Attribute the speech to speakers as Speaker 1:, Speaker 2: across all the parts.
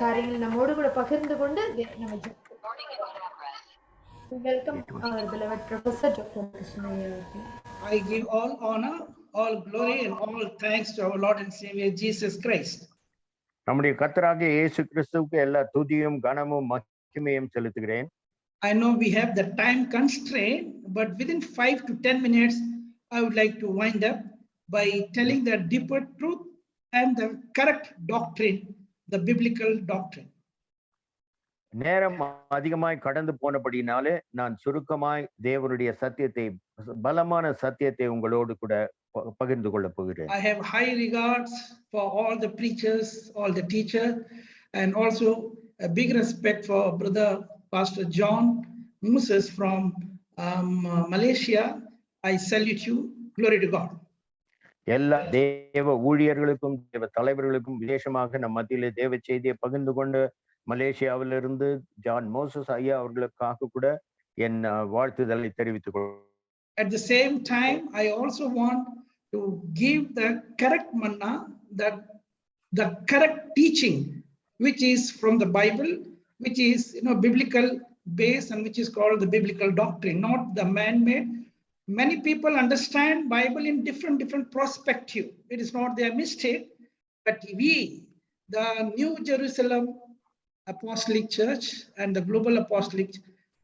Speaker 1: காரியங்கள் நம்மோடு கூட பகிர்ந்து கொண்டு நம்ம welcome our beloved Professor Dr. Krishnaiah.
Speaker 2: I give all honor, all glory, and all thanks to our Lord and Savior Jesus Christ.
Speaker 3: நம்முடைய கர்த்தராகிய இயேசு கிறிஸ்துவுக்கு எல்லா துதியும் கனமும் மகிமையும் செலுத்துகிறேன்.
Speaker 2: I know we have the time constraint, but within 5 to 10 minutes, I would like to wind up by telling the deeper truth and the correct doctrine, the biblical doctrine.
Speaker 3: நேரம் அதிகமாய் கடந்து போனபடினாலே நான் சுருக்கமாய் தேவனுடைய சத்தியத்தை, பலமான சத்தியத்தை உங்களோடு கூட பகிர்ந்து கொள்ள போகிறேன்.
Speaker 2: I have high regards for all the preachers, all the teachers, and also a big respect for brother Pastor John Moses from Malaysia. I salute you. Glory to God.
Speaker 3: எல்லா தேவ ஊழியர்களுக்கும் தேவ தலைவர்களுக்கும் விசேஷமாக நம் மத்தியிலே தேவ செய்தியை பகிர்ந்து கொண்டு மலேசியாவிலிருந்து ஜான் மோசஸ் ஐயா அவர்களுக்காக கூட என் வாழ்த்துதலை தெரிவித்துக் கொள்கிறேன்.
Speaker 2: At the same time, I also want to give the correct manna, that the correct teaching, which is from the Bible, which is biblical base, and which is called the biblical doctrine, not the man-made. Many people understand Bible in different perspective. It is not their mistake, but we, the New Jerusalem Apostolic Church and the Global Apostolic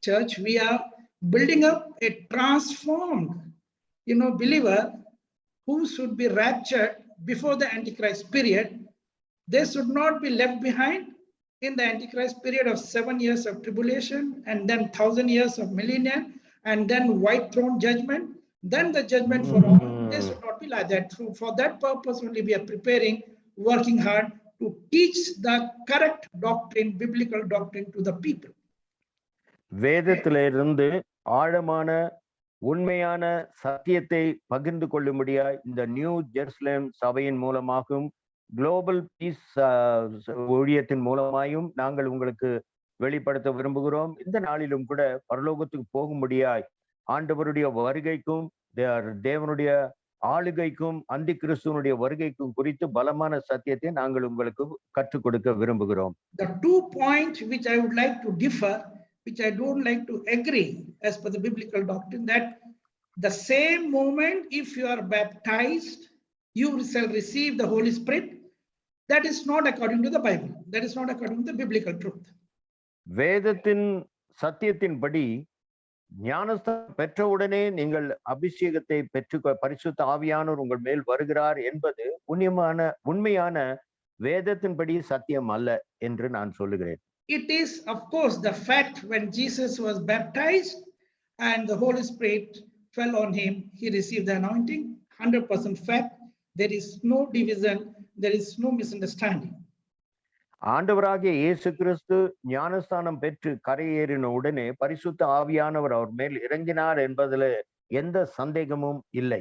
Speaker 2: Church, we are building up a transformed, believer who should be raptured before the Antichrist period. They should not be left behind in the Antichrist period of 7 years of tribulation, and then 1,000 years of millennium, and then white throne judgment, then the judgment for all. They should not be like that. So for that purpose only we are preparing, working hard to teach the correct doctrine, biblical doctrine to the people.
Speaker 3: வேதத்திலிருந்து ஆழமான உண்மையான சத்தியத்தை பகிர்ந்து கொள்ளும்படியாய் இந்த new Jerusalem சபையின் மூலமாகவும் global piece ஊழியத்தின் மூலமாயும் நாங்கள் உங்களுக்கு வெளிப்படுத்த விரும்புகிறோம். இந்த நாளிலும் கூட பரலோகத்துக்கு போகும்படியாய் ஆண்டவருடைய வருகைக்கும் தேவனுடைய ஆளுகைக்கும் அந்தி கிறிஸ்துவனுடைய வருகைக்கும் குறித்து பலமான சத்தியத்தை நாங்கள் உங்களுக்கு கற்றுக் கொடுக்க விரும்புகிறோம்.
Speaker 2: The 2 points which I would like to differ, which I don't like to agree as per the biblical doctrine, that the same moment if you are baptized, you shall receive the Holy Spirit. That is not according to the Bible. That is not according to the biblical truth.
Speaker 3: வேதத்தின் சத்தியத்தின்படி ஞானஸ்தானம் பெற்றவுடனே நீங்கள் அபிஷேகத்தை பெற்று பரிசுத்த ஆவியானவர் உங்கள் மேல் வருகிறார் என்பது உண்மையான வேதத்தின்படி சத்தியம் அல்ல என்று நான் சொல்லுகிறேன்.
Speaker 2: It is of course the fact when Jesus was baptized and the Holy Spirit fell on him, he received the anointing. 100% fact. There is no division, there is no misunderstanding.
Speaker 3: ஆண்டவராகிய இயேசு கிறிஸ்து ஞானஸ்தானம் பெற்று கரையேறின உடனே பரிசுத்த ஆவியானவர் அவர் மேல் இறங்கினார் என்பதில் எந்த சந்தேகமும் இல்லை.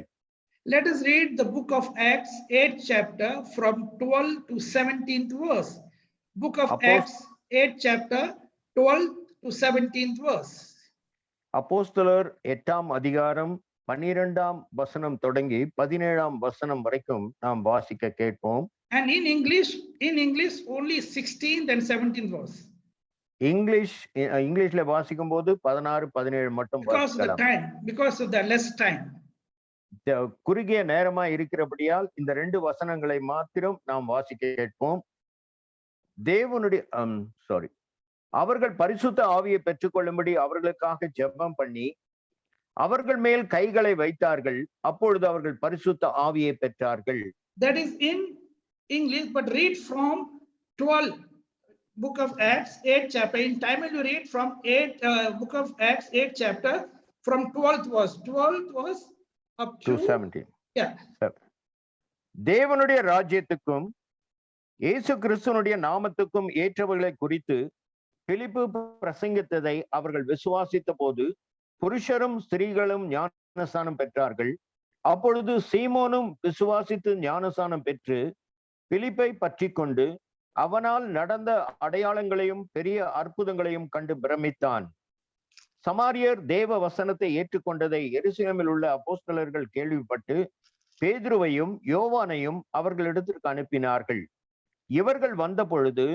Speaker 2: Let us read the book of Acts 8th chapter from 12 to 17th verse. Book of Acts 8th chapter 12 to 17th verse.
Speaker 3: அப்போஸ்தலர் 8ஆம் அதிகாரம் 12ஆம் வசனம் தொடங்கி 17ஆம் வசனம் வரைக்கும் நாம் வாசிக்க கேட்போம்.
Speaker 2: And in English only 16th and 17th verse.
Speaker 3: இங்கிலீஷ்ல வாசிக்கும் போது 16 17 மட்டும் வாசிக்கலாம்.
Speaker 2: Because of the less time.
Speaker 3: குறுகிய நேரமா இருக்கிறபடியால் இந்த 2 வசனங்களை மாத்திரம் நாம் வாசிக்க கேட்போம். அவர்கள் பரிசுத்த ஆவியை பெற்றுக்கொள்ளும்படி அவர்களுக்காக ஜெபம் பண்ணி அவர்கள் மேல் கைகளை வைத்தார்கள். அப்பொழுது அவர்கள் பரிசுத்த ஆவியை பெற்றார்கள்.
Speaker 2: That is in English, but read from 12 book of Acts 8th chapter. In Tamil you read from book of Acts 8th chapter from 12th verse up to
Speaker 3: 17.
Speaker 2: Yeah.
Speaker 3: தேவனுடைய ராஜ்யத்துக்கும் இயேசு கிறிஸ்துவினுடைய நாமத்துக்கும் ஏற்றவர்களை குறித்து பிலிப்பு பிரசங்கித்ததை அவர்கள் விசுவாசித்த போது புருஷரும் ஸ்திரீகளும் ஞானஸ்நானம் பெற்றார்கள். அப்பொழுது சீமோனும் விசுவாசித்து ஞானஸ்நானம் பெற்று பிலிப்பை பற்றி கொண்டு அவனால் நடந்த அடையாளங்களையும் பெரிய அற்புதங்களையும் கண்டு பிரமித்தான். சமாரியர் தேவ வசனத்தை ஏற்றுக்கொண்டதை எருசலேமில் உள்ள அப்போஸ்தலர்கள் கேள்விப்பட்டு பேதுருவையும் யோவானையும் அவர்களிடத்திற்கு அனுப்பினார்கள். இவர்கள் வந்த பொழுது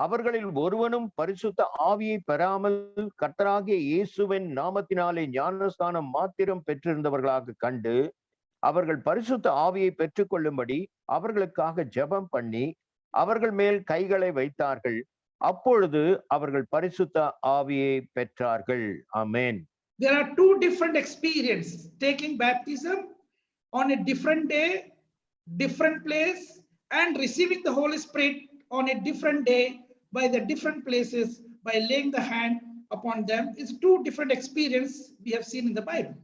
Speaker 3: அவர்களில் ஒருவனும் பரிசுத்த ஆவியை பெறாமல் கர்த்தராகிய இயேசுவின் நாமத்தினாலே ஞானஸ்நானம் மாத்திரம் பெற்றிருந்தவர்களாக கண்டு அவர்கள் பரிசுத்த ஆவியை பெற்றுக்கொள்ளும்படி அவர்களுக்காக ஜெபம் பண்ணி அவர்கள் மேல் கைகளை வைத்தார்கள். அப்பொழுது அவர்கள் பரிசுத்த ஆவியை பெற்றார்கள். ஆமென்.
Speaker 2: There are two different experiences: taking baptism on a different day, different place, and receiving the Holy Spirit on a different day by the different places by laying the hand upon them. It's two different experiences we have seen in the Bible.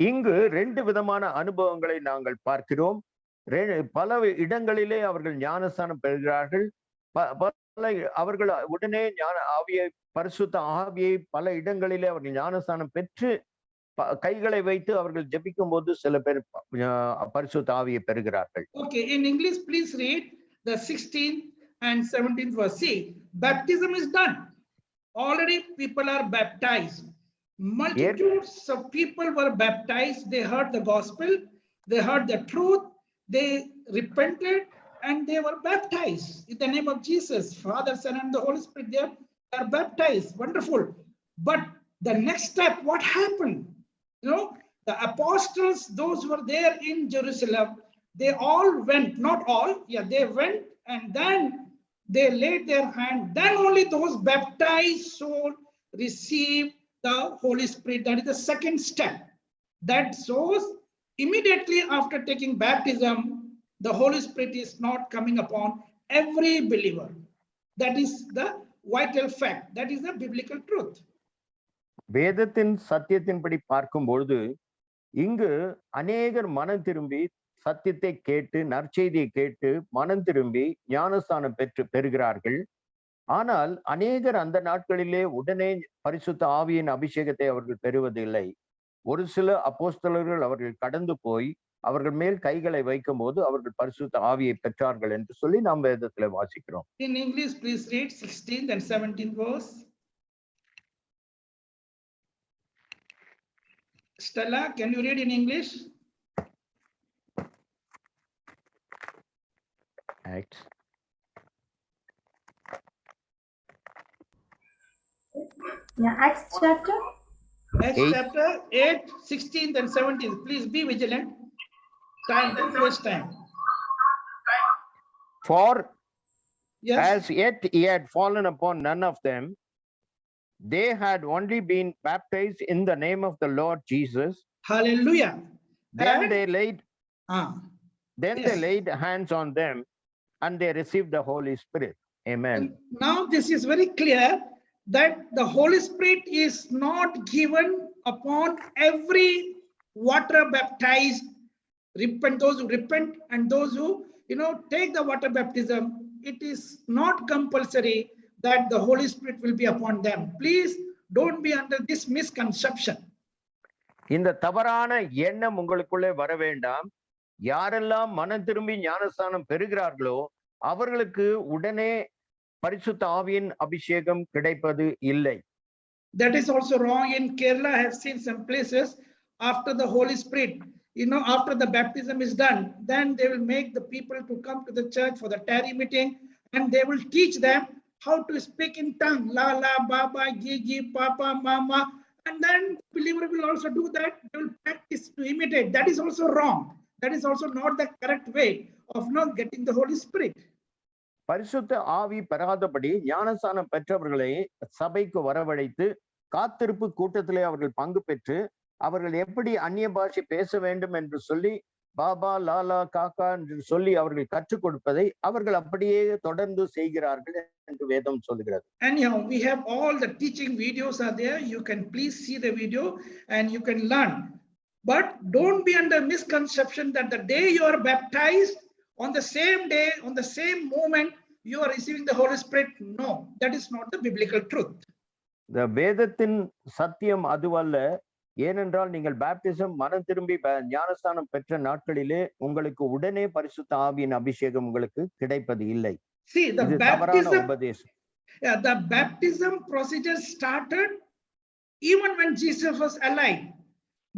Speaker 3: இங்கு ரெண்டு விதமான அனுபவங்களை நாங்கள் பார்க்கிறோம். பல இடங்களிலே அவர்கள் ஞானஸ்நானம் பெறுகிறார்கள். அவர்கள் உடனே ஆவியை பரிசுத்த ஆவியை பல இடங்களிலே அவர்கள் ஞானஸ்நானம் பெற்று கைகளை வைத்து அவர்கள் ஜெபிக்கும் போது சில பேர் பரிசுத்த ஆவியை பெறுகிறார்கள்.
Speaker 2: Okay, in English please read the 16th and 17th verse. See, baptism is done. Already people are baptized. Multitudes of people were baptized. They heard the gospel, they heard the truth, they repented, and they were baptized in the name of Jesus. Father, Son, and the Holy Spirit, they are baptized. Wonderful. But the next step, what happened? You know, the apostles, those who were there in Jerusalem, they all went, not all, they went, and then they laid their hand. Then only those baptized souls received the Holy Spirit. That is the second step. That shows immediately after taking baptism, the Holy Spirit is not coming upon every believer. That is the vital fact. That is the biblical truth.
Speaker 3: வேதத்தின் சத்தியத்தின்படி பார்க்கும்பொழுது இங்கு அநேகர் மனம் திரும்பி சத்தியத்தை கேட்டு நற்செய்தியை கேட்டு மனம் திரும்பி ஞானஸ்தானம் பெறுகிறார்கள். ஆனால் அநேகர் அந்த நாட்களிலே உடனே பரிசுத்த ஆவியின் அபிஷேகத்தை அவர்கள் பெறுவதில்லை. ஒரு சில அப்போஸ்தலர்கள் அவர்கள் கடந்து போய் அவர்கள் மேல் கைகளை வைக்கும் போது அவர்கள் பரிசுத்த ஆவியை பெற்றார்கள் என்று சொல்லி நாம் வேதத்துல வாசிக்கிறோம்.
Speaker 2: In English please read 16th and 17th verse. Stella, can you read in English?
Speaker 3: Acts.
Speaker 1: Yeah, Acts chapter.
Speaker 2: Acts chapter 8, 16th and 17th. Please be vigilant. Time, first time.
Speaker 3: For
Speaker 2: Yes.
Speaker 3: as yet he had fallen upon none of them. They had only been baptized in the name of the Lord Jesus.
Speaker 2: Hallelujah.
Speaker 3: Then
Speaker 2: And-
Speaker 3: they laid
Speaker 2: Yes.
Speaker 3: they laid hands on them and they received the Holy Spirit. Amen.
Speaker 2: And now this is very clear that the Holy Spirit is not given upon every water baptized those who repent and those who take the water baptism. It is not compulsory that the Holy Spirit will be upon them. Please don't be under this misconception.
Speaker 3: இந்த தவறான எண்ணம் உங்களுக்குள்ளே வர வேண்டாம். யாரெல்லாம் மனம் திரும்பி ஞானஸ்தானம் பெறுகிறார்களோ அவர்களுக்கு உடனே பரிசுத்த ஆவியின் அபிஷேகம் கிடைப்பது இல்லை.
Speaker 2: That is also wrong. In Kerala, I have seen some places after the Holy Spirit, after the baptism is done, then they will make the people to come to the church for the tarry meeting, and they will teach them how to speak in tongue, la la, baba, gigi, papa, mama, and then believer will also do that. They will practice to imitate. That is also wrong. That is also not the correct way of not getting the Holy Spirit.
Speaker 3: பரிசுத்த ஆவி பெறாதபடி ஞானஸ்தானம் பெற்றவர்களை சபைக்கு வரவழைத்து காத்திருப்பு கூட்டத்திலே அவர்கள் பங்கு பெற்று அவர்கள் எப்படி அந்நிய பாஷை பேச வேண்டும் என்று சொல்லி பாபா லாலா காக்கா என்று சொல்லி அவர்கள் கற்றுக் கொடுப்பதை அவர்கள் அப்படியே தொடர்ந்து செய்கிறார்கள் என்று வேதம் சொல்லுகிறது.
Speaker 2: Anyhow, we have all the teaching videos are there. You can please see the video and you can learn. But don't be under misconception that the day you are baptized, on the same day, on the same moment, you are receiving the Holy Spirit. No, that is not the biblical truth.
Speaker 3: இந்த வேதத்தின் சத்தியம் அதுவல்ல. ஏனென்றால் நீங்கள் baptism மனம் திரும்பி ஞானஸ்தானம் பெற்ற நாட்களிலே உங்களுக்கு உடனே பரிசுத்த ஆவியின் அபிஷேகம் உங்களுக்கு கிடைப்பது இல்லை.
Speaker 2: See, the
Speaker 3: baptism,
Speaker 2: baptism procedure started even when Jesus was alive.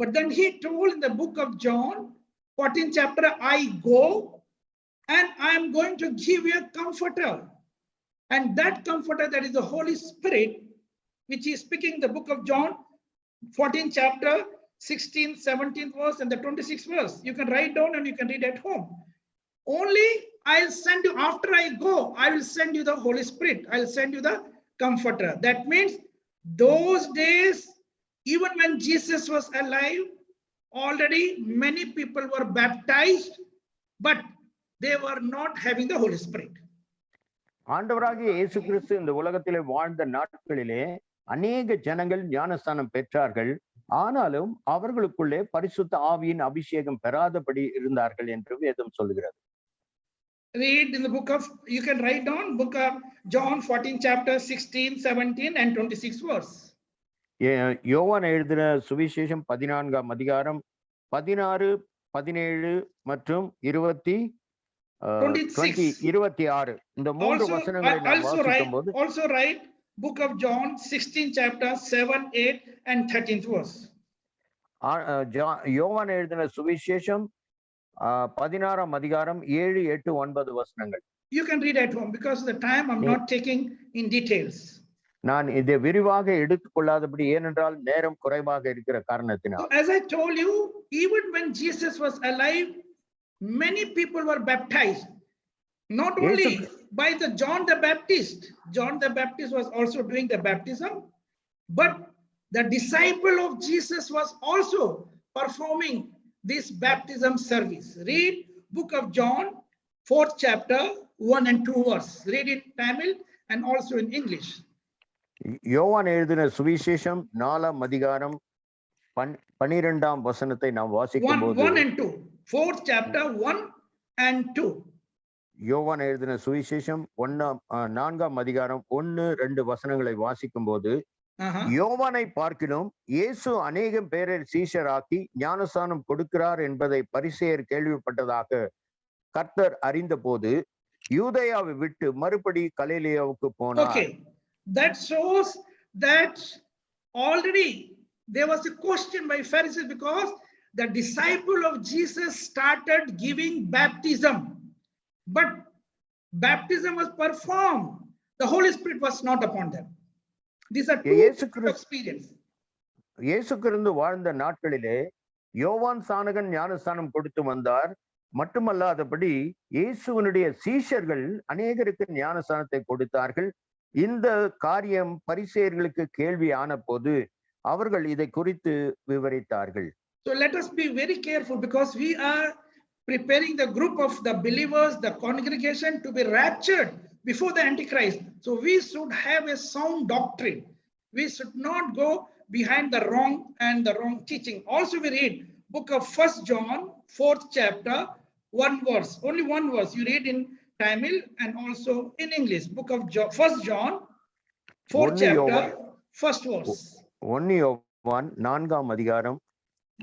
Speaker 2: But then he told in the book of John, 14th chapter, I go and I am going to give you a comforter. And that comforter, that is the Holy Spirit, which is speaking the book of John, 14th chapter, 16th, 17th verse, and the 26th verse. You can write down and you can read at home. Only I'll send you, after I go, I will send you the Holy Spirit. I'll send you the comforter. That means those days, even when Jesus was alive, already many people were baptized, but they were not having the Holy Spirit.
Speaker 3: ஆண்டவராகிய இயேசு கிறிஸ்து இந்த உலகத்திலே வாழ்ந்த நாட்களிலே அநேக ஜனங்கள் ஞானஸ்தானம் பெற்றார்கள். ஆனாலும் அவர்களுக்குள்ளே பரிசுத்த ஆவியின் அபிஷேகம் பெறாதபடி இருந்தார்கள் என்று வேதம் சொல்கிறது.
Speaker 2: Read in the book of, you can write down book of John 14 chapter 16, 17 and 26 verse.
Speaker 3: யோவான் எழுதின சுவிசேஷம் 14ஆம் அதிகாரம் 16, 17 மற்றும் 26 இந்த மூன்று வசனங்களை நாம் வாசிக்கும்போது
Speaker 2: also write book of John 16 chapter 7, 8 and 13th verse.
Speaker 3: யோவான் எழுதின சுவிசேஷம் 16ஆம் அதிகாரம் 7, 8, 9 வசனங்கள்.
Speaker 2: You can read at home because of the time I'm not taking in details.
Speaker 3: நான் இதை விரிவாக எடுத்துக்கொள்ளாதபடி ஏனென்றால் நேரம் குறைவாக இருக்கிற காரணத்தினால்.
Speaker 2: As I told you, even when Jesus was alive, many people were baptized. Not only by the John the Baptist. John the Baptist was also doing the baptism, but the disciple of Jesus was also performing this baptism service. Read book of John, 4th chapter, 1 and 2 verse. Read in Tamil and also in English.
Speaker 3: யோவான் எழுதின சுவிசேஷம் 4ஆம் அதிகாரம் 12ஆம் வசனத்தை நாம் வாசிக்கும்போது
Speaker 2: 1 and 2. 4th chapter, 1 and 2.
Speaker 3: யோவான் எழுதின சுவிசேஷம் 4ஆம் அதிகாரம் 1, 2 வசனங்களை வாசிக்கும்போது யோவானை பார்க்கிலும் இயேசு அநேகம் பேரை சீஷராக்கி ஞானஸ்தானம் கொடுக்கிறார் என்பதை பரிசேயர் கேள்விப்பட்டதாக கர்த்தர் அறிந்த போது யூதேயாவை விட்டு மறுபடி கலிலேயாவுக்கு போனார்.
Speaker 2: Okay, that shows that already there was a question by Pharisees because the disciple of Jesus started giving baptism, but baptism was performed. The Holy Spirit was not upon them. These are two experience.
Speaker 3: இயேசு கிறிஸ்து வாழ்ந்த நாட்களிலே யோவான் சானகன் ஞானஸ்தானம் கொடுத்து வந்தார். மட்டுமல்லாதபடி இயேசுவினுடைய சீஷர்கள் அநேகருக்கு ஞானஸ்தானத்தை கொடுத்தார்கள். இந்த காரியம் பரிசேயர்களுக்கு கேள்வி ஆன போது அவர்கள் இதை குறித்து விவரித்தார்கள்.
Speaker 2: So let us be very careful because we are preparing the group of the believers, the congregation to be raptured before the Antichrist. So we should have a sound doctrine. We should not go behind the wrong and the wrong teaching. Also we read book of 1st John, 4th chapter, 1 verse. Only one verse. You read in Tamil and also in English. Book of 1st John, 4th chapter, 1st verse.
Speaker 3: 1 யோவான் 4ஆம் அதிகாரம்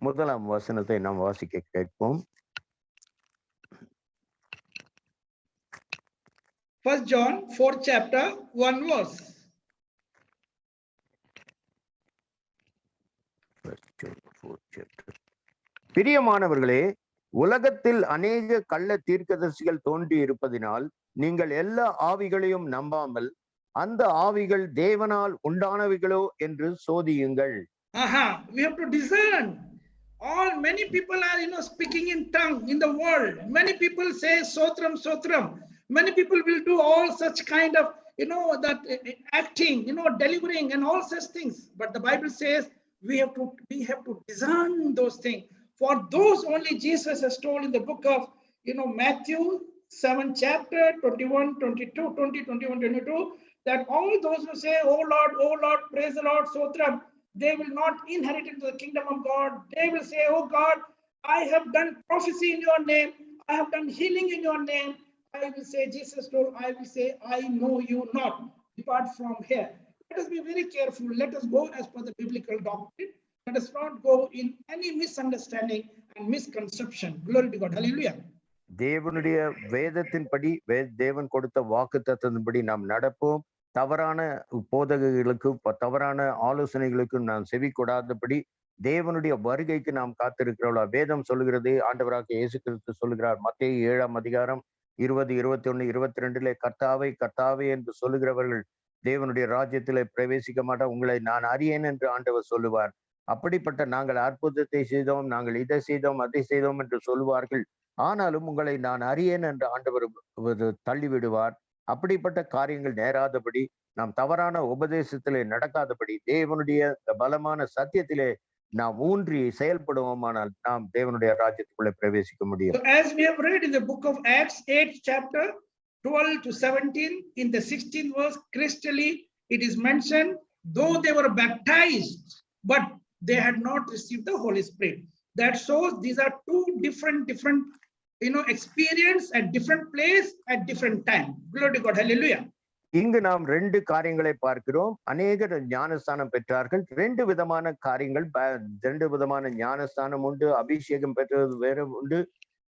Speaker 3: 1ஆம் வசனத்தை நாம் வாசிக்க கேட்போம்.
Speaker 2: 1st John, 4th chapter, 1 verse.
Speaker 3: பிரியமானவர்களே, உலகத்தில் அநேக கள்ள தீர்க்கதரிசிகள் தோன்றி இருப்பதினால் நீங்கள் எல்லா ஆவிகளையும் நம்பாமல் அந்த ஆவிகள் தேவனால் உண்டானவைகளோ என்று சோதியுங்கள்.
Speaker 2: We have to discern. Many people are speaking in tongue in the world. Many people say sotram sotram. Many people will do all such kind of that acting, delivering and all such things. But the Bible says we have to discern those things. For those only Jesus has told in the book of Matthew 7 chapter 21, 22, 20, 21, 22 that all those who say, oh Lord, praise the Lord, sotram, they will not inherit into the kingdom of God. They will say, oh God, I have done prophecy in your name. I have done healing in your name. I will say, Jesus told, I will say, I know you not. Depart from here. Let us be very careful. Let us go as per the biblical doctrine. Let us not go in any misunderstanding and misconception. Glory to God. Hallelujah.
Speaker 3: தேவனுடைய வேதத்தின்படி தேவன் கொடுத்த வாக்குத்தத்தத்தின்படி நாம் நடப்போம். தவறான போதகர்களுக்கு தவறான ஆலோசனைகளுக்கு நாம் செவி கொடாதபடி தேவனுடைய வருகைக்கு நாம் காத்திருக்கிறோம். வேதம் சொல்லுகிறது, ஆண்டவராக இயேசு கிறிஸ்து சொல்லுகிறார், மத்தேயு 7ஆம் அதிகாரம் 20, 21, 22 கர்த்தாவே கர்த்தாவே என்று சொல்லுகிறவர்கள் தேவனுடைய ராஜ்யத்திலே பிரவேசிக்க மாட்டார், உங்களை நான் அறியேன் என்று ஆண்டவர் சொல்லுவார். அப்படிப்பட்ட நாங்கள் அற்புதத்தை செய்தோம், நாங்கள் இதை செய்தோம் அதை செய்தோம் என்று சொல்லுவார்கள். ஆனாலும் உங்களை நான் அறியேன் என்று ஆண்டவர் தள்ளிவிடுவார். அப்படிப்பட்ட காரியங்கள் நேராதபடி, நாம் தவறான உபதேசத்திலே நடக்காதபடி, தேவனுடைய பலமான சத்தியத்திலே நாம் ஊன்றி செயல்படுவோமானால் நாம் தேவனுடைய ராஜ்யத்துக்குள்ளே பிரவேசிக்க முடியும்.
Speaker 2: So as we have read in the book of Acts 8 chapter 12 to 17, in the 16th verse crystally it is mentioned, though they were baptized but they had not received the Holy Spirit. That shows these are two different experience at different place at different time. Glory to God. Hallelujah.
Speaker 3: இங்கு நாம் 2 காரியங்களை பார்க்கிறோம். அநேகர் ஞானஸ்தானம் பெற்றார்கள். 2 விதமான காரியங்கள், 2 விதமான ஞானஸ்தானம் உண்டு, அபிஷேகம் பெற்றது வேறு உண்டு.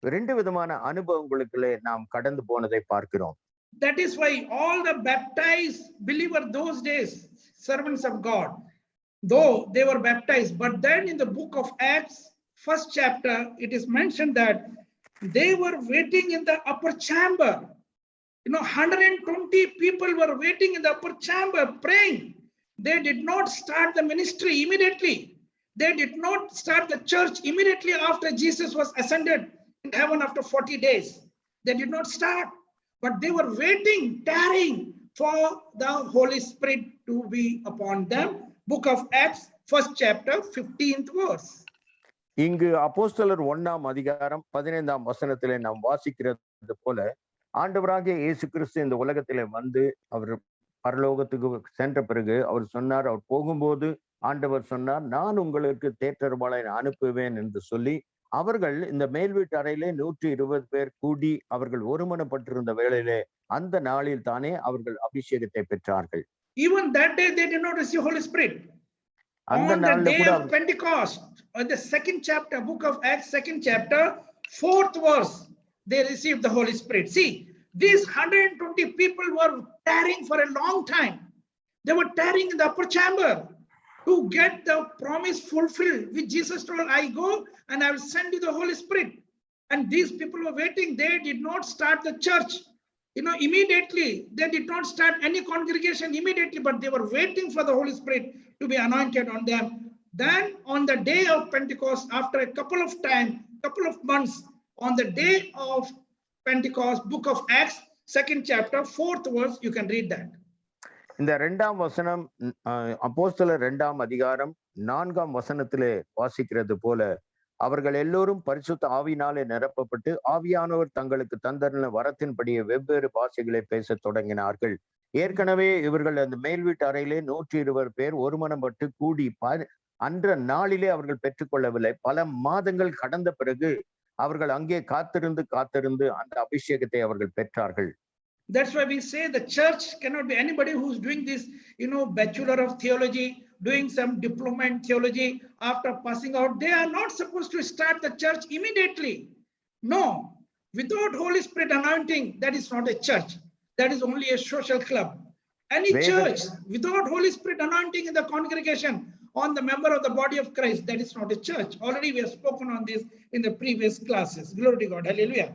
Speaker 3: 2 விதமான அனுபவங்களுக்குள்ளே நாம் கடந்து போனதை பார்க்கிறோம்.
Speaker 2: That is why all the baptized believer those days, servants of God, though they were baptized, but then in the book of Acts 1st chapter it is mentioned that they were waiting in the upper chamber. 120 people were waiting in the upper chamber praying. They did not start the ministry immediately. They did not start the church immediately after Jesus was ascended in heaven after 40 days. They did not start, but they were waiting, tarrying for the Holy Spirit to be upon them. Book of Acts 1st chapter 15th verse.
Speaker 3: இங்கு அப்போஸ்தலர் 1ஆம் அதிகாரம் 15ஆம் வசனத்திலே நாம் வாசிக்கிறது போல, ஆண்டவராகிய இயேசு கிறிஸ்து இந்த உலகத்திலே வந்து அவர் பரலோகத்துக்கு சென்ற பிறகு அவர் சொன்னார், அவர் போகும்போது ஆண்டவர் சொன்னார், நான் உங்களுக்கு தேற்றரவாளனை அனுப்புவேன் என்று சொல்லி, அவர்கள் இந்த மேல் வீட்டு அறையிலே 120 பேர் கூடி அவர்கள் ஒருமனப்பட்டிருந்த வேளையிலே அந்த நாளில் தானே அவர்கள் அபிஷேகத்தை பெற்றார்கள்.
Speaker 2: Even that day they did not receive Holy Spirit. On the day of Pentecost, the 2nd chapter, book of Acts 2nd chapter 4th verse, they received the Holy Spirit. See, these 120 people were tarrying for a long time. They were tarrying in the upper chamber to get the promise fulfilled, which Jesus told, I go and I will send you the Holy Spirit. And these people were waiting. They did not start the church immediately. They did not start any congregation immediately, but they were waiting for the Holy Spirit to be anointed on them. Then on the day of Pentecost, after a couple of months, on the day of Pentecost, book of Acts 2nd chapter 4th verse, you can read that.
Speaker 3: இந்த 2ஆம் வசனம் அப்போஸ்தலர் 2ஆம் அதிகாரம் 4ஆம் வசனத்திலே வாசிக்கிறது போல, அவர்கள் எல்லோரும் பரிசுத்த ஆவியினாலே நிரப்பப்பட்டு ஆவியானவர் தங்களுக்கு தந்தருள வரத்தின்படியே வெவ்வேறு பாஷைகளை பேசத் தொடங்கினார்கள். ஏற்கனவே இவர்கள் அந்த மேல் வீட்டு அறையிலே 120 பேர் ஒருமனப்பட்டு கூடி அன்ற நாளிலே அவர்கள் பெற்றுக்கொள்ளவில்லை. பல மாதங்கள் கடந்த பிறகு அவர்கள் அங்கே காத்திருந்து அந்த அபிஷேகத்தை அவர்கள் பெற்றார்கள்.
Speaker 2: That's why we say the church cannot be anybody who's doing this, bachelor of theology, doing some diploma in theology after passing out. They are not supposed to start the church immediately. No, without Holy Spirit anointing, that is not a church. That is only a social club. Any church without Holy Spirit anointing in the congregation on the member of the body of Christ, that is not a church. Already we have spoken on this in the previous classes. Glory to God. Hallelujah.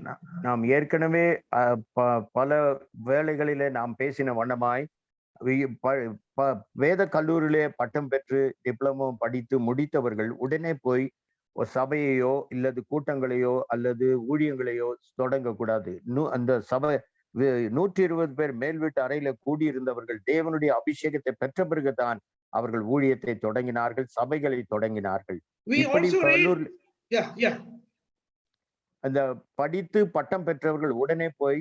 Speaker 3: நாம் ஏற்கனவே பல வேளைகளிலே நாம் பேசின வண்ணமாய் வேத கல்லூரியிலே பட்டம் பெற்று டிப்ளமோ படித்து முடித்தவர்கள் உடனே போய் ஒரு சபையையோ இல்லது கூட்டங்களையோ அல்லது ஊழியங்களையோ தொடங்கக்கூடாது. அந்த சபை 120 பேர் மேல் வீட்டு அறையில கூடியிருந்தவர்கள் தேவனுடைய அபிஷேகத்தை பெற்ற பிறகுதான் அவர்கள் ஊழியத்தை தொடங்கினார்கள், சபைகளை தொடங்கினார்கள். அந்த படித்து பட்டம் பெற்றவர்கள் உடனே போய்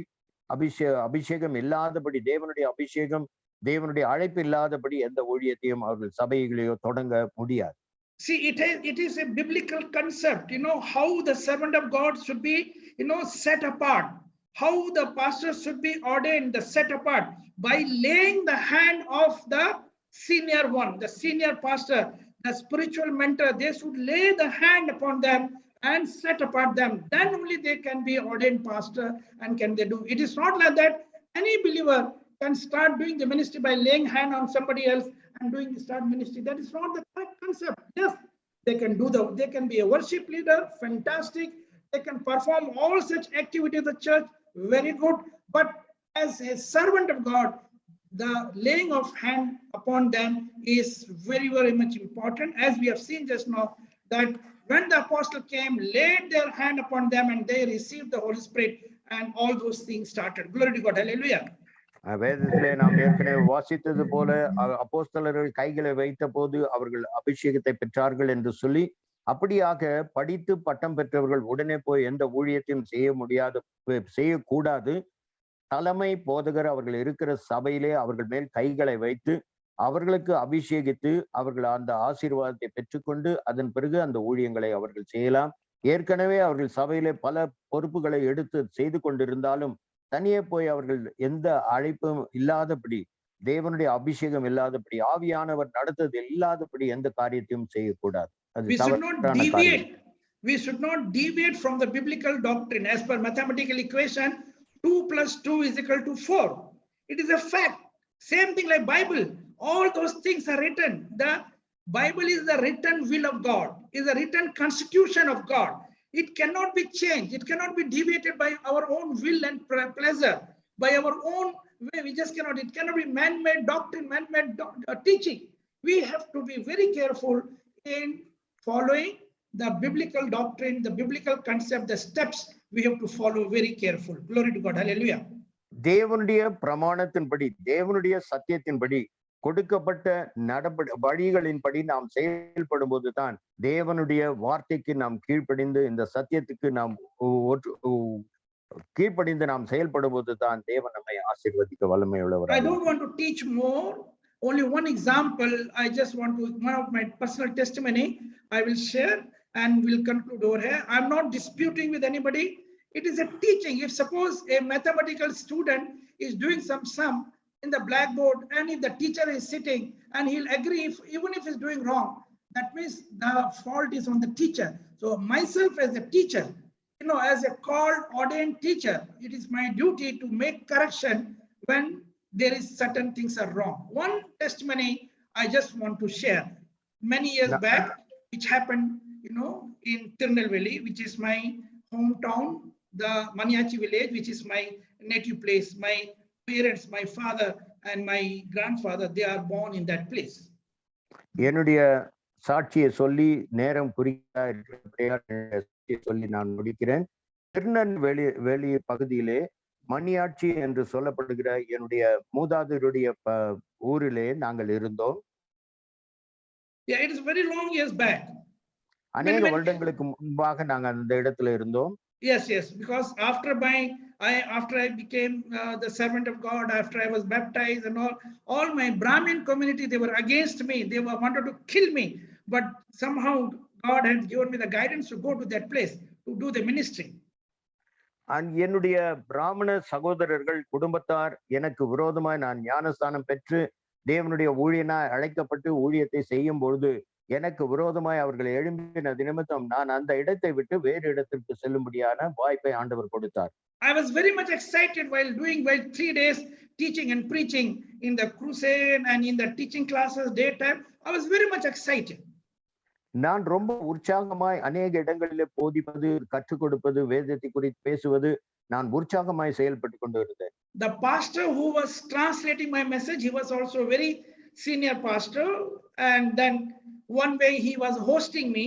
Speaker 3: அபிஷேகம் இல்லாதபடி, தேவனுடைய அபிஷேகம் தேவனுடைய அழைப்பு இல்லாதபடி எந்த ஊழியத்தையும் அவர்கள் சபைகளையோ தொடங்க முடியாது.
Speaker 2: See, it is a biblical concept, how the servant of God should be, set apart, how the pastor should be ordained, the set apart by laying the hand of the senior one, the senior pastor, the spiritual mentor. They should lay the hand upon them and set apart them. Then only they can be ordained pastor and can they do. It is not like that any believer can start doing the ministry by laying hand on somebody else and start ministry. That is not the correct concept. Yes, They can be a worship leader, fantastic. They can perform all such activity of the church, very good. But as a servant of God, the laying of hand upon them is very, very much important. As we have seen just now, that when the apostle came, laid their hand upon them and they received the Holy Spirit, and all those things started. Glory to God. Hallelujah.
Speaker 3: வேதத்திலே நாம் ஏற்கனவே வாசித்தது போல அப்போஸ்தலர்கள் கைகளை வைத்த போது அவர்கள் அபிஷேகத்தை பெற்றார்கள் என்று சொல்லி, அப்படியாக படித்து பட்டம் பெற்றவர்கள் உடனே போய் எந்த ஊழியத்தையும் செய்யக்கூடாது. தலைமை போதகர் அவர்கள் இருக்கிற சபையிலே அவர்கள் மேல் கைகளை வைத்து அவர்களுக்கு அபிஷேகித்து அவர்கள் அந்த ஆசீர்வாதத்தை பெற்றுக்கொண்டு அதன் பிறகு அந்த ஊழியங்களை அவர்கள் செய்யலாம். ஏற்கனவே அவர்கள் சபையிலே பல பொறுப்புகளை எடுத்து செய்து கொண்டிருந்தாலும் தனியே போய் அவர்கள் எந்த அழைப்பும் இல்லாதபடி, தேவனுடைய அபிஷேகம் இல்லாதபடி, ஆவியானவர் நடத்தது இல்லாதபடி எந்த காரியத்தையும் செய்யக்கூடாது.
Speaker 2: We should not deviate from the biblical doctrine. As per mathematical equation, 2 + 2 = 4. It is a fact. Same thing like Bible. All those things are written. The Bible is the written will of God, is the written constitution of God. It cannot be changed. It cannot be deviated by our own will and pleasure, by our own way. We just cannot. It cannot be man-made doctrine, man-made teaching. We have to be very careful in following the biblical doctrine, the biblical concept, the steps we have to follow very careful. Glory to God. Hallelujah.
Speaker 3: தேவனுடைய பிரமாணத்தின்படி, தேவனுடைய சத்தியத்தின்படி கொடுக்கப்பட்ட வழிகளின்படி நாம் செயல்படும் போதுதான், தேவனுடைய வார்த்தைக்கு நாம் கீழ்ப்படிந்து இந்த சத்தியத்துக்கு நாம் கீழ்ப்படிந்து நாம் செயல்படும் போதுதான் தேவன் நம்மை ஆசீர்வதிக்க வல்லமை உள்ளவர்.
Speaker 2: I don't want to teach more. Only one example. I just want to, one of my personal testimony I will share and we'll conclude over here. I'm not disputing with anybody. It is a teaching. If suppose a mathematical student is doing some sum in the blackboard, and if the teacher is sitting and he'll agree, even if he's doing wrong, that means the fault is on the teacher. So myself as a teacher, as a called ordained teacher, it is my duty to make correction when there is certain things are wrong. One testimony I just want to share. Many years back, which happened, in Tirunelveli, which is my hometown, the Maniachi village, which is my native place. My parents, my father and my grandfather, they are born in that place.
Speaker 3: என்னுடைய சாட்சியை சொல்லி நேரம் சொல்லி நான் முடிக்கிறேன். திருநெல்வேலி பகுதியிலே மணியாட்சி என்று சொல்லப்படுகிற என்னுடைய மூதாதையருடைய ஊரிலே நாங்கள் இருந்தோம்.
Speaker 2: Yeah, it is very long years back.
Speaker 3: அநேக வருடங்களுக்கு முன்பாக நாங்கள் அந்த இடத்துல இருந்தோம்.
Speaker 2: Yes, because after I became the servant of God, after I was baptized and all my Brahmin community, they were against me. They wanted to kill me, but somehow God had given me the guidance to go to that place to do the ministry.
Speaker 3: என்னுடைய பிராமண சகோதரர்கள் குடும்பத்தார் எனக்கு விரோதமாய் நான் ஞானஸ்தானம் பெற்று தேவனுடைய ஊழியனாய் அழைக்கப்பட்டு ஊழியத்தை செய்யும் பொழுது எனக்கு விரோதமாய் அவர்கள் எழும்பின நிமித்தம் நான் அந்த இடத்தை விட்டு வேறு இடத்திற்கு செல்லும்படியான வாய்ப்பை ஆண்டவர் கொடுத்தார்.
Speaker 2: I was very much excited while 3 days teaching and preaching in the crusade and in the teaching classes daytime. I was very much excited.
Speaker 3: நான் ரொம்ப உற்சாகமாய் அநேக இடங்களிலே போதிப்பது, கற்றுக் கொடுப்பது, வேதத்தை குறித்து பேசுவது, நான் உற்சாகமாய் செயல்பட்டு கொண்டு இருந்தேன்.
Speaker 2: The pastor who was translating my message, he was also a very senior pastor, and then one way he was hosting me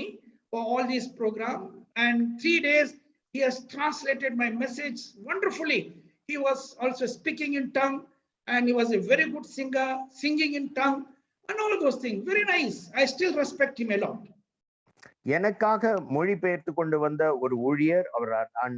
Speaker 2: for all these program, and 3 days he has translated my message wonderfully. He was also speaking in tongue, and he was a very good singer, singing in tongue, and all those things. Very nice. I still respect him a lot.
Speaker 3: எனக்காக மொழிபெயர்த்து கொண்டு வந்த ஒரு ஊழியர், அவர்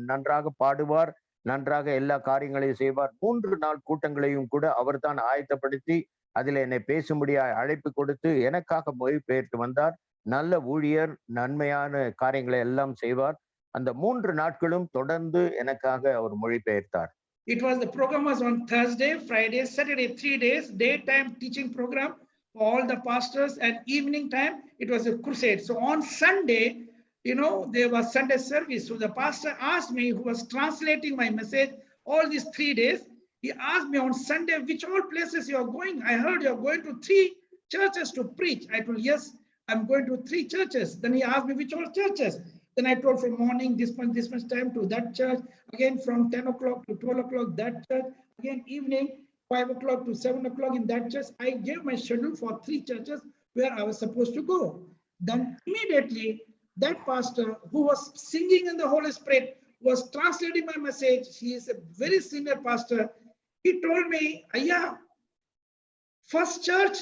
Speaker 3: நன்றாக பாடுவார், நன்றாக எல்லா காரியங்களையும் செய்வார். 3 நாள் கூட்டங்களையும் கூட அவர் தான் ஆயத்தப்படுத்தி அதில் என்னை பேசும்படியாக அழைப்பு கொடுத்து எனக்காக மொழிபெயர்த்து வந்தார். நல்ல ஊழியர், நன்மையான காரியங்களை எல்லாம் செய்வார். அந்த 3 நாட்களும் தொடர்ந்து எனக்காக அவர் மொழிபெயர்த்தார்.
Speaker 2: It was the program was on Thursday, Friday, Saturday, 3 days, daytime teaching program for all the pastors, and evening time it was a crusade. So on Sunday, there was Sunday service. So the pastor asked me, who was translating my message all these 3 days, he asked me on Sunday, which all places you are going? I heard you are going to 3 churches to preach. I told, yes, I'm going to 3 churches. Then he asked me which all churches. Then I told from morning this much time to that church. Again from 10 o'clock to 12 o'clock that church. Again evening 5 o'clock to 7 o'clock in that church. I gave my schedule for 3 churches where I was supposed to go. Then immediately that pastor who was singing in the Holy Spirit was translating my message. He is a very senior pastor. He told me, Ayya, first church,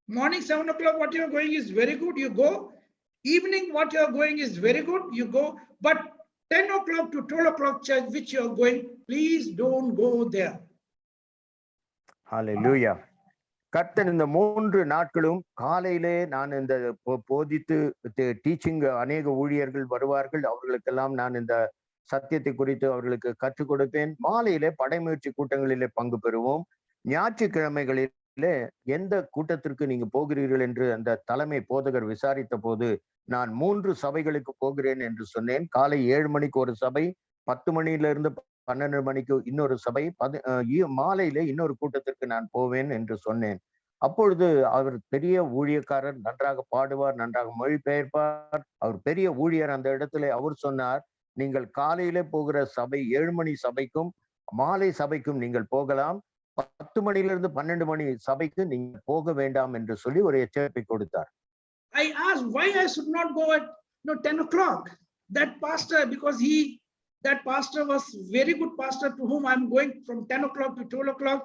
Speaker 2: morning 7 o'clock, what you are going is very good, you go. Evening, what you are going is very good, you go. But 10 o'clock to 12 o'clock church, which you are going, please don't go there.
Speaker 3: ஹல்லேலூயா. கர்த்தர் இந்த 3 நாட்களும் காலையிலே நான் இந்த போதித்து teaching அநேக ஊழியர்கள் வருவார்கள். அவர்களுக்கெல்லாம் நான் இந்த சத்தியத்தை குறித்து அவர்களுக்கு கற்றுக் கொடுப்பேன். மாலையிலே படைமுயற்சி கூட்டங்களிலே பங்கு பெறுவோம். ஞாயிற்றுக்கிழமைகளிலே எந்த கூட்டத்திற்கு நீங்க போகிறீர்கள் என்று அந்த தலைமை போதகர் விசாரித்த போது நான் 3 சபைகளுக்கு போகிறேன் என்று சொன்னேன். காலை 7 மணிக்கு ஒரு சபை, 10 மணியிலிருந்து 12 மணிக்கு இன்னொரு சபை, மாலையிலே இன்னொரு கூட்டத்திற்கு நான் போவேன் என்று சொன்னேன். அப்பொழுது அவர் பெரிய ஊழியக்காரர், நன்றாக பாடுவார், நன்றாக மொழிபெயர்ப்பார், அவர் பெரிய ஊழியர். அந்த இடத்துல அவர் சொன்னார், நீங்கள் காலையிலே போகிற சபை 7 மணி சபைக்கும் மாலை சபைக்கும் நீங்கள் போகலாம், 10 மணியிலிருந்து 12 மணி சபைக்கு நீங்க போக வேண்டாம் என்று சொல்லி ஒரு எச்சரிக்கை கொடுத்தார்.
Speaker 2: I asked why I should not go at 10 o'clock. That pastor, because that pastor was very good pastor to whom I'm going from 10 o'clock to 12 o'clock.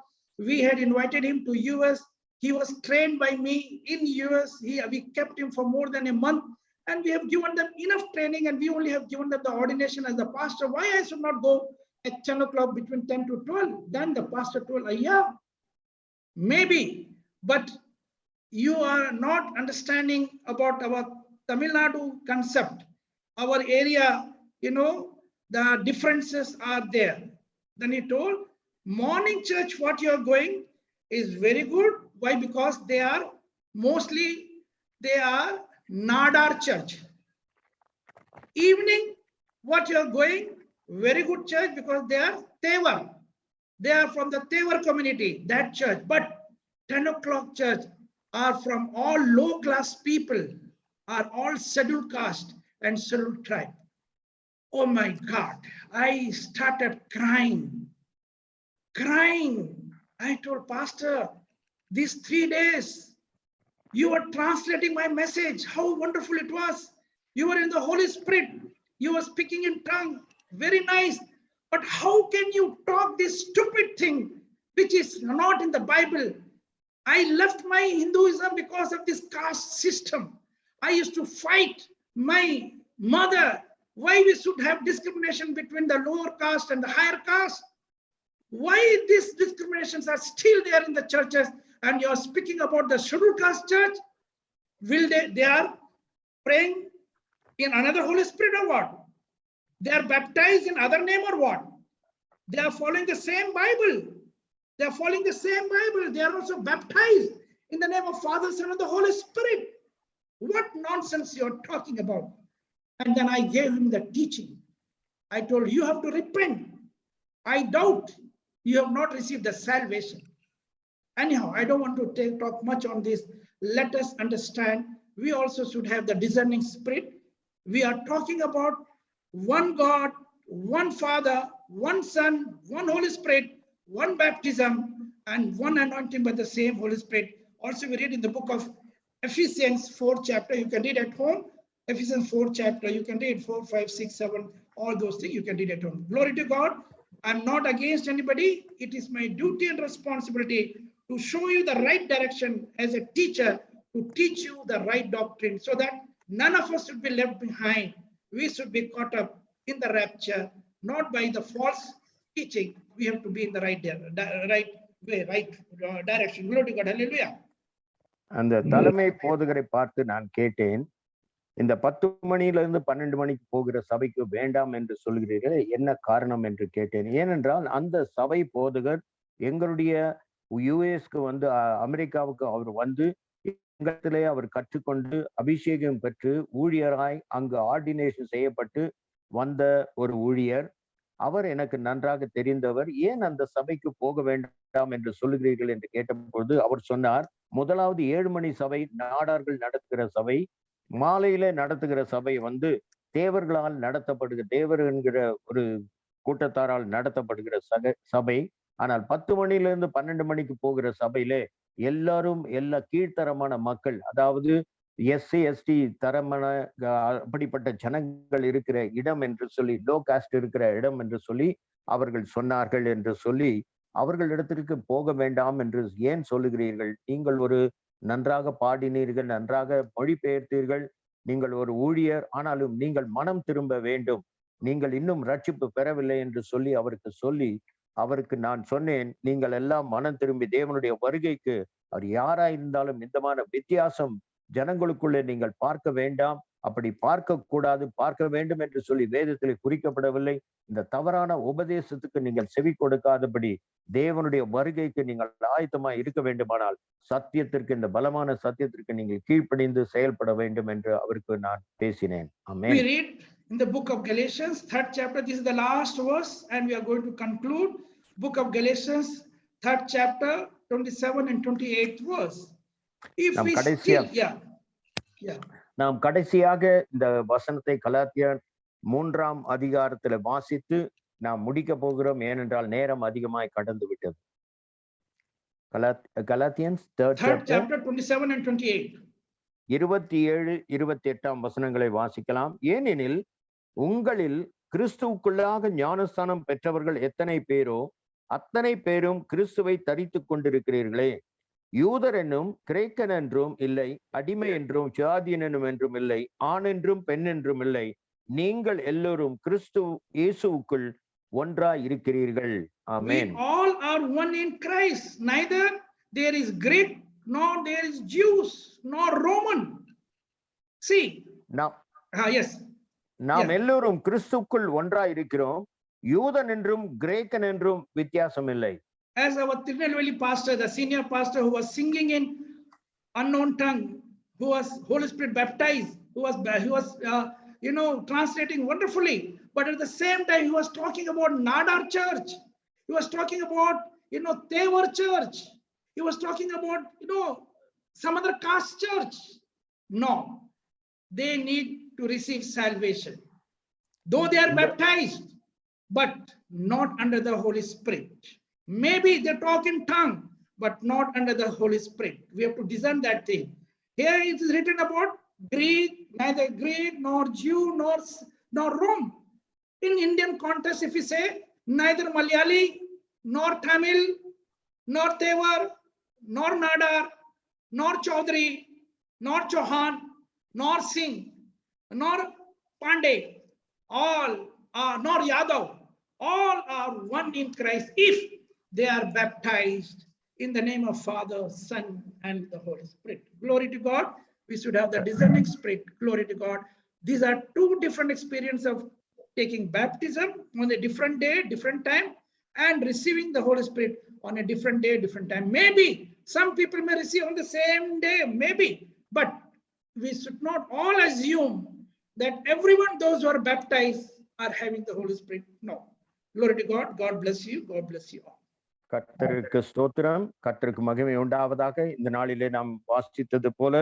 Speaker 2: We had invited him to US. He was trained by me in US. We kept him for more than a month and we have given them enough training and we only have given them the ordination as the pastor. Why I should not go at 10 o'clock between 10 to 12? Then the pastor told, yeah, maybe, but you are not understanding about our Tamil Nadu concept. Our area, the differences are there. Then he told, morning church, what you are going is very good. Why? Because they are Nadar church. Evening, what you are going, very good church because they are Tevar. They are from the Tevar community, that church. But 10 o'clock church are from all low class people, are all scheduled caste and scheduled tribe. Oh my God, I started crying. I told pastor, these 3 days, you were translating my message, how wonderful it was. You were in the Holy Spirit, you were speaking in tongue, very nice. But how can you talk this stupid thing, which is not in the Bible? I left my Hinduism because of this caste system. I used to fight my mother. Why we should have discrimination between the lower caste and the higher caste? Why these discriminations are still there in the churches? And you are speaking about the scheduled caste church? Will they are praying in another Holy Spirit or what? They are baptized in other name or what? They are following the same Bible. They are following the same Bible. They are also baptized in the name of Father, Son, and the Holy Spirit. What nonsense you are talking about? And then I gave him the teaching. I told you have to repent. I doubt you have not received the salvation. Anyhow, I don't want to talk much on this. Let us understand, we also should have the discerning spirit. We are talking about one God, one Father, one Son, one Holy Spirit, one baptism, and one anointing by the same Holy Spirit. Also, we read in the book of Ephesians 4th chapter. You can read at home. Ephesians 4th chapter. You can read 4, 5, 6, 7. All those things you can read at home. Glory to God. I'm not against anybody. It is my duty and responsibility to show you the right direction as a teacher, to teach you the right doctrine, so that none of us should be left behind. We should be caught up in the rapture, not by the false teaching. We have to be in the right way, right direction. Glory to God. Hallelujah.
Speaker 3: அந்த தலைமை போதகரை பார்த்து நான் கேட்டேன், இந்த 10 மணியிலிருந்து 12 மணிக்கு போகிற சபைக்கு வேண்டாம் என்று சொல்கிறீர்கள், என்ன காரணம் என்று கேட்டேன். ஏனென்றால் அந்த சபை போதகர் எங்களுடைய யுஎஸ்க்கு வந்து அமெரிக்காவுக்கு அவர் வந்து எங்களிடத்திலே அவர் கற்றுக்கொண்டு அபிஷேகம் பெற்று ஊழியராய் அங்கு ஆர்டினேஷன் செய்யப்பட்டு வந்த ஒரு ஊழியர். அவர் எனக்கு நன்றாக தெரிந்தவர். ஏன் அந்த சபைக்கு போக வேண்டாம் என்று சொல்லுகிறீர்கள் என்று கேட்டபொழுது அவர் சொன்னார், முதலாவது 7 மணி சபை நாடார்கள் நடத்துகிற சபை, மாலையிலே நடத்துகிற சபை வந்து தேவர்களால் நடத்தப்படுகிற தேவர் என்கிற ஒரு கூட்டத்தாரால் நடத்தப்படுகிற சபை. ஆனால் 10 மணியிலிருந்து 12 மணிக்கு போகிற சபையிலே எல்லாரும் எல்லா கீழ்த்தரமான மக்கள், அதாவது எஸ்சி எஸ்டி தரமான அப்படிப்பட்ட ஜனங்கள் இருக்கிற இடம் என்று சொல்லி, லோ காஸ்ட் இருக்கிற இடம் என்று சொல்லி அவர்கள் சொன்னார்கள் என்று சொல்லி, அவர்களிடத்திற்கு போக வேண்டாம் என்று ஏன் சொல்லுகிறீர்கள்? நீங்கள் ஒரு நன்றாக பாடினீர்கள், நன்றாக மொழிபெயர்த்தீர்கள், நீங்கள் ஒரு ஊழியர், ஆனாலும் நீங்கள் மனம் திரும்ப வேண்டும், நீங்கள் இன்னும் ரட்சிப்பு பெறவில்லை என்று சொல்லி அவருக்கு நான் சொன்னேன், நீங்கள் எல்லாம் மனம் திரும்பி தேவனுடைய வருகைக்கு, அவர் யாரா இருந்தாலும் இந்தமான வித்தியாசம் ஜனங்களுக்குள்ளே நீங்கள் பார்க்க வேண்டாம், அப்படி பார்க்க கூடாது, பார்க்க வேண்டும் என்று சொல்லி வேதத்தில் குறிக்கப்படவில்லை. இந்த தவறான உபதேசத்துக்கு நீங்கள் செவி கொடுக்காதபடி தேவனுடைய வருகைக்கு நீங்கள் ஆயத்தமாய் இருக்க வேண்டுமானால் சத்தியத்திற்கு, இந்த பலமான சத்தியத்திற்கு நீங்கள் கீழ்ப்படிந்து செயல்பட வேண்டும் என்று அவருக்கு நான் பேசினேன்.
Speaker 2: We read in the book of Galatians, 3rd chapter. This is the last verse, and we are going to conclude book of Galatians, 3rd chapter, 27 and 28th verse. If we still,
Speaker 3: நாம் கடைசியாக இந்த வசனத்தை கலாத்தியர் 3ஆம் அதிகாரத்தில் வாசித்து நாம் முடிக்க போகிறோம், ஏனென்றால் நேரம் அதிகமாய் கடந்து விட்டது. Galatians 3rd chapter
Speaker 2: 27 and 28.
Speaker 3: 27, 28ஆம் வசனங்களை வாசிக்கலாம். ஏனெனில் உங்களில் கிறிஸ்துவுக்குள்ளாக ஞானஸ்தானம் பெற்றவர்கள் எத்தனை பேரோ அத்தனை பேரும் கிறிஸ்துவை தரித்துக் கொண்டிருக்கிறீர்களே. யூதர் என்னும் கிரேக்கன் என்றும் இல்லை, அடிமை என்றும் ஜாதியனும் என்றும் இல்லை, ஆண் என்றும் பெண் என்றும் இல்லை, நீங்கள் எல்லோரும் கிறிஸ்து இயேசுவுக்குள் ஒன்றாய் இருக்கிறீர்கள். ஆமென்.
Speaker 2: We all are one in Christ. Neither there is Greek nor there is Jews nor Roman. See.
Speaker 3: Yes. நாம் எல்லோரும் கிறிஸ்துவுக்குள் ஒன்றாய் இருக்கிறோம். யூதன் என்றும் கிரேக்கன் என்றும் வித்தியாசம் இல்லை.
Speaker 2: As our Tirunelveli pastor, the senior pastor who was singing in unknown tongue, who was Holy Spirit baptized, who was translating wonderfully, but at the same time he was talking about Nadar church, he was talking about Tevar church, he was talking about some other caste church. No, they need to receive salvation, though they are baptized, but not under the Holy Spirit. Maybe they talk in tongue, but not under the Holy Spirit. We have to discern that thing. Here it is written about Greek, neither Greek nor Jew nor Rome. In Indian context, if we say neither Malayali nor Tamil nor Tevar nor Nadar nor Chaudhary nor Chauhan nor Singh nor Pandey, all are nor Yadav, all are one in Christ if they are baptized in the name of Father, Son, and the Holy Spirit. Glory to God. We should have the discerning spirit. Glory to God. These are two different experiences of taking baptism on a different day, different time, and receiving the Holy Spirit on a different day, different time. Maybe some people may receive on the same day, maybe, but we should not all assume that everyone, those who are baptized, are having the Holy Spirit. No. Glory to God. God bless you. God bless you all.
Speaker 3: கர்த்தருக்கு ஸ்தோத்திரம், கர்த்தருக்கு மகிமை உண்டாவதாக. இந்த நாளிலே நாம் வாசித்தது போல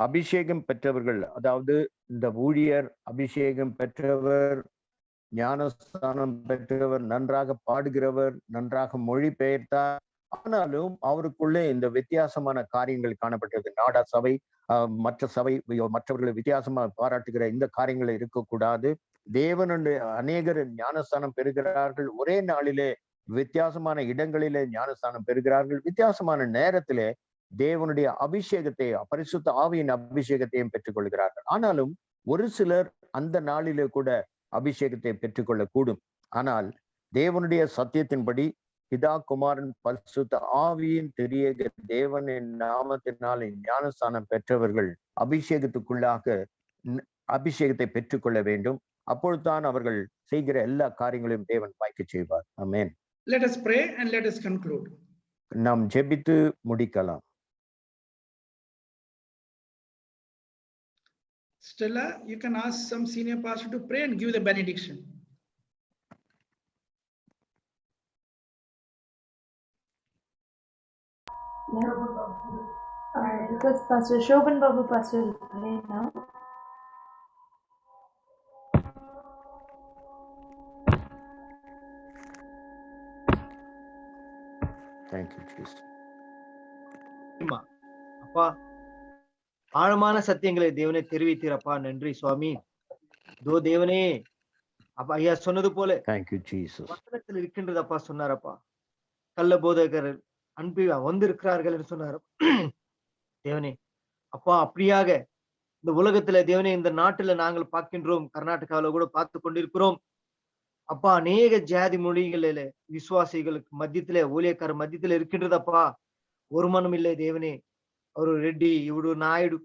Speaker 3: அபிஷேகம் பெற்றவர்கள், அதாவது இந்த ஊழியர் அபிஷேகம் பெற்றவர், ஞானஸ்தானம் பெற்றவர், நன்றாக பாடுகிறவர், நன்றாக மொழிபெயர்த்தார், ஆனாலும் அவருக்குள்ளே இந்த வித்தியாசமான காரியங்கள் காணப்பட்டது. நாடா சபை மற்றவர்களை வித்தியாசமாக பாராட்டுகிற இந்த காரியங்கள் இருக்கக்கூடாது. தேவனுடைய அநேகர் ஞானஸ்தானம் பெறுகிறார்கள், ஒரே நாளிலே வித்தியாசமான இடங்களிலே ஞானஸ்தானம் பெறுகிறார்கள், வித்தியாசமான நேரத்திலே தேவனுடைய அபிஷேகத்தை, பரிசுத்த ஆவியின் அபிஷேகத்தையும் பெற்றுக் கொள்கிறார்கள். ஆனாலும் ஒரு சிலர் அந்த நாளிலே கூட அபிஷேகத்தை பெற்றுக்கொள்ள கூடும். ஆனால் தேவனுடைய சத்தியத்தின்படி பிதா குமாரன் பரிசுத்த ஆவியின் திரியேக தேவனின் நாமத்தினால் ஞானஸ்தானம் பெற்றவர்கள் அபிஷேகத்தை பெற்றுக்கொள்ள வேண்டும். அப்பொழுதுதான் அவர்கள் செய்கிற எல்லா காரியங்களையும் தேவன் வாய்க்க செய்வார். ஆமென்.
Speaker 2: Let us pray and let us conclude.
Speaker 3: நாம் ஜெபித்து முடிக்கலாம்.
Speaker 2: Stella, you can ask some senior pastor to pray and give the benediction.
Speaker 1: Request Pastor Shobhan Babu Pastor name now.
Speaker 3: Thank you, Jesus.
Speaker 4: அப்பா ஆழமான சத்தியங்களை தேவனே தெரிவித்தீரப்பா, நன்றி சுவாமி. தோ தேவனே, அப்பா ஐயா சொன்னது போல
Speaker 3: Thank you, Jesus.
Speaker 4: வசனத்தில் இருக்கின்றதப்பா சொன்னாரப்பா. கள்ள போதகர்கள் அன்பு வந்திருக்கிறார்கள் என்று சொன்னார் தேவனே. அப்பா அப்படியாக இந்த உலகத்துல தேவனே, இந்த நாட்டுல நாங்கள் பார்க்கின்றோம், கர்நாடகாவில கூட பார்த்து கொண்டிருக்கிறோம் அப்பா. அநேக ஜாதி மொழிகளில விசுவாசிகளுக்கு மத்தியத்திலே, ஊழியக்கார மத்தியத்திலே இருக்கின்றதப்பா. ஒரு மனம் இல்லை தேவனே. ಅವರು ರೆಡ್ಡಿ, ಇವರು ನಾಯ್ಡು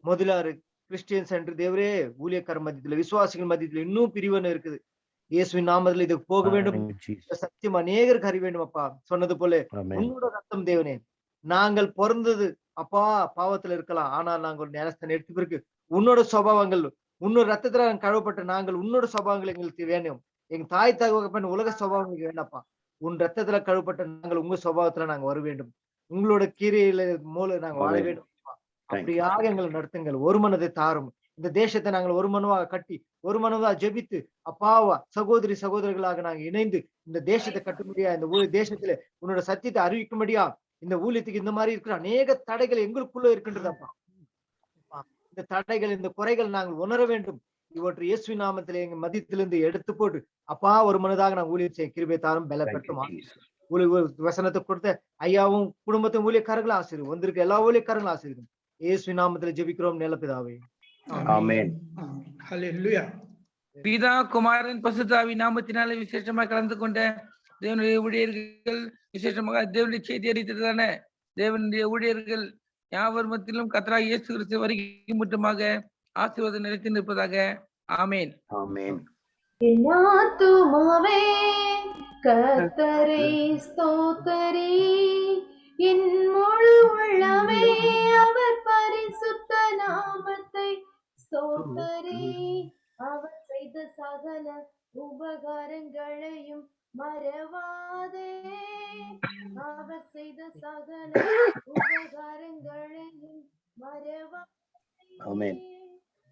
Speaker 4: முதலாறு கிறிஸ்டியன்ஸ் என்று தேவரே, ஊழியக்கார மத்தியத்துல விசுவாசிகள் மத்தியத்துல இன்னும் பிரிவினை இருக்குது. இயேசுவின் நாமத்தில் இது போக வேண்டும்.
Speaker 3: Thank you, Jesus.
Speaker 4: சத்தியம் அநேகருக்கு அறிய வேண்டும் அப்பா. சொன்னது போல
Speaker 3: Amen.
Speaker 4: உன்னோட ரத்தம் தேவனே. நாங்கள் பிறந்தது அப்பா பாவத்துல இருக்கலாம், ஆனால் நாங்கள் ஒரு ஞானஸ்தானம் எடுத்து பிறகு உன்னோட சுபாவங்கள், உன்னோட ரத்தத்துல கழுவப்பட்ட நாங்கள் உன்னோட சுபாவங்கள் எங்களுக்கு வேணும். எங்க தாய் தகவன் உலக சுபாவங்களுக்கு வேண்டாப்பா. உன் ரத்தத்துல கழுவப்பட்ட நாங்கள் உங்க சுபாவத்துல நாங்க வர வேண்டும். உங்களோட கீரையில மூலம் நாங்க வாழ வேண்டும். அப்படியாக எங்களை நடத்துங்கள். ஒரு மனதை தாரும். இந்த தேசத்தை நாங்கள் ஒரு மனவாக கட்டி, ஒரு மனதா ஜெபித்து அப்பாவா சகோதரி சகோதரர்களாக நாங்கள் இணைந்து இந்த தேசத்தை கட்டும்படியா, இந்த தேசத்துல உன்னோட சத்தியத்தை அறிவிக்கும்படியா, இந்த ஊழியத்துக்கு இந்த மாதிரி இருக்கிற அநேக தடைகள் எங்களுக்குள்ள இருக்கின்றதப்பா. இந்த தடைகள், இந்த குறைகள் நாங்கள் உணர வேண்டும். இவற்றை இயேசுவின் நாமத்திலே எங்க மதியத்திலிருந்து எடுத்து போட்டு அப்பா ஒரு மனதாக நாங்கள் ஊழியம் செய்ய கிருபை தாரும், பலப்படுத்தும். வசனத்தை கொடுத்த ஐயாவும் குடும்பத்தின் ஊழியக்காரர்களும் ஆசீர்வதியும். வந்திருக்க எல்லா ஊழியக்காரங்களும் ஆசீர்வதியும். இயேசுவின் நாமத்திலே ஜெபிக்கிறோம் நல்ல பிதாவே.
Speaker 3: Amen.
Speaker 2: Hallelujah.
Speaker 5: பிதா குமாரன் பசுதாவி நாமத்தினாலே விசேஷமாக கலந்து கொண்ட தேவனுடைய ஊழியர்கள், விசேஷமாக தேவனுடைய செய்தி அறிவித்ததான தேவனுடைய ஊழியர்கள் யாவர் மத்தியிலும் கர்த்தராகிய இயேசு கிறிஸ்து வருகை மட்டுமாக ஆசீர்வாதம் நிலைத்து நிற்பதாக. ஆமேன்.
Speaker 3: Amen.
Speaker 1: என் ஆத்துமாவே கர்த்தரை ஸ்தோத்தரி, என் முழு உள்ளமே அவர் பரிசுத்த நாமத்தை ஸ்தோத்தரி. அவர் செய்த சகல உபகாரங்களையும் மறவாதே, அவர் செய்த சகல உபகாரங்களையும் மறவாதே.
Speaker 3: Amen.